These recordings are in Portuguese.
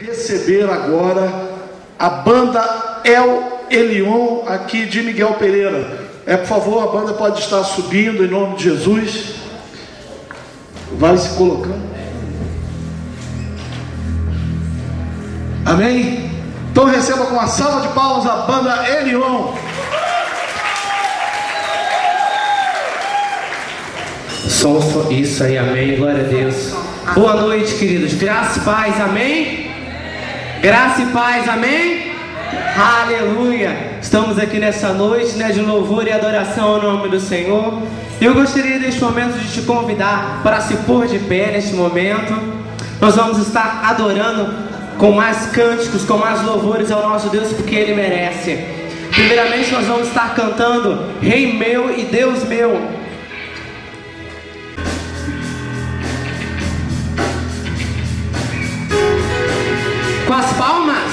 receber agora a banda El Elyon aqui de Miguel Pereira. Por favor, a banda pode estar subindo em nome de Jesus. Vai se colocando. Amém? Então receba com uma salva de palmas a banda Elyon. Isso aí, amém, glória a Deus. Boa noite, queridos, graça e paz, amém? Graça e paz, amém? Aleluia. Estamos aqui nessa noite, de louvor e adoração ao nome do Senhor. Eu gostaria neste momento de te convidar para se pôr de pé neste momento. Nós vamos estar adorando com mais cânticos, com mais louvores ao nosso Deus, porque Ele merece. Primeiramente nós vamos estar cantando Rei meu e Deus meu. Com as palmas.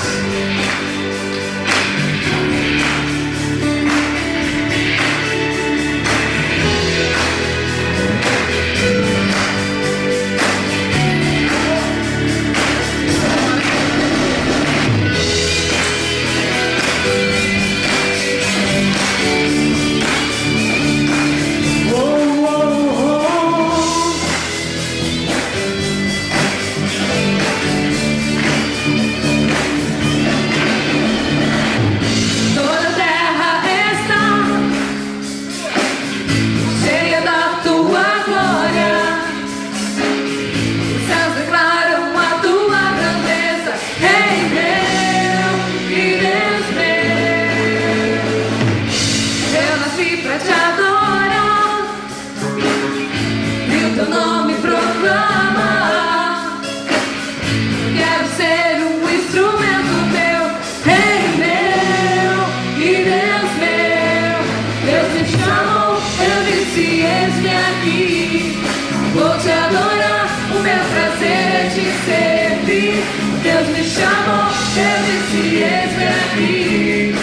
Deus me chamou, eu disse, eis-me aqui.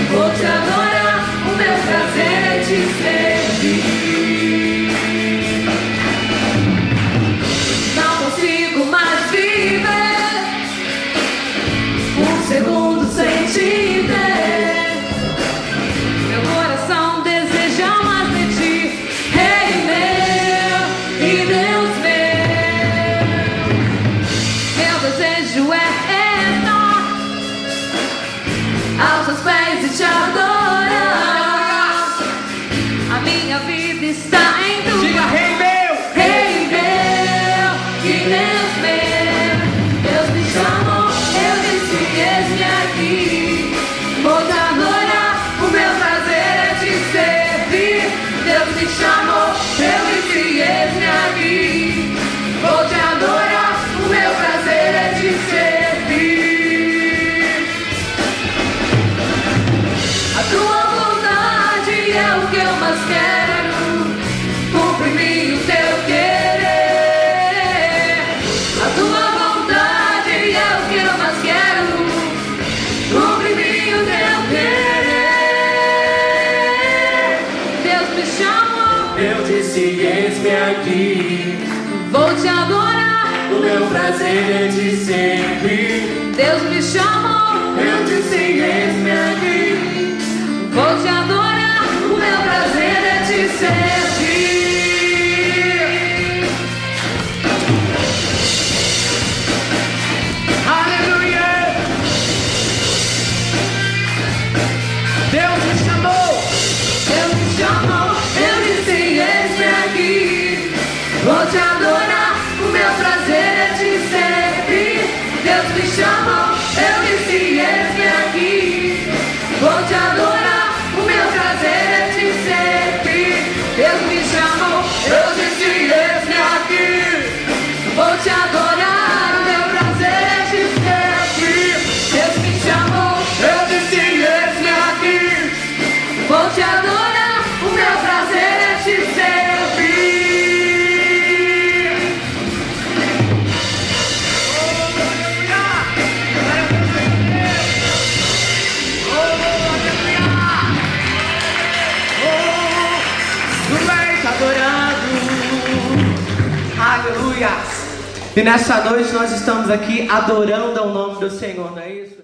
Vou te adorar, o meu prazer é te servir. Não consigo mais viver um segundo sem te ver. Meu coração deseja mais de ti, Rei meu e Deus meu. Meu desejo é aos seus pés e te adorar. A minha vida está em tua. Diga Rei meu, Rei meu e Deus meu. Deus me chamou, eu disse, eis-me aqui. Vou te adorar, o meu prazer é te servir. Deus me chamou, eu disse, eis-me aqui. Vou te adorar, o meu prazer é te servir. A tua vontade é o que eu mais quero. Cumpre em mim o teu querer. A tua vontade é o que eu mais quero. Cumpre em mim o teu querer. Deus me chamou, eu disse, eis-me aqui. vou te adorar, O meu prazer é te servir. Deus me chamou, Eu disse, eis-me aqui. vou te adorar, o meu prazer é te servir. Aleluia. Deus me chamou. Deus me chamou, eu disse, eis-me aqui. Vou te adorar, o meu prazer é te servir. Deus me chamou, eu disse, eis-me aqui. Vou te adorar, o meu prazer é te servir. Deus me chamou, eu disse, eis-me aqui. Vou te adorar, o meu prazer é te servir. Deus me chamou, eu disse, eis-me aqui. Vou te adorar, o meu prazer é te servir. Tu és adorado. Aleluia. E nessa noite nós estamos aqui adorando ao nome do Senhor, não é isso?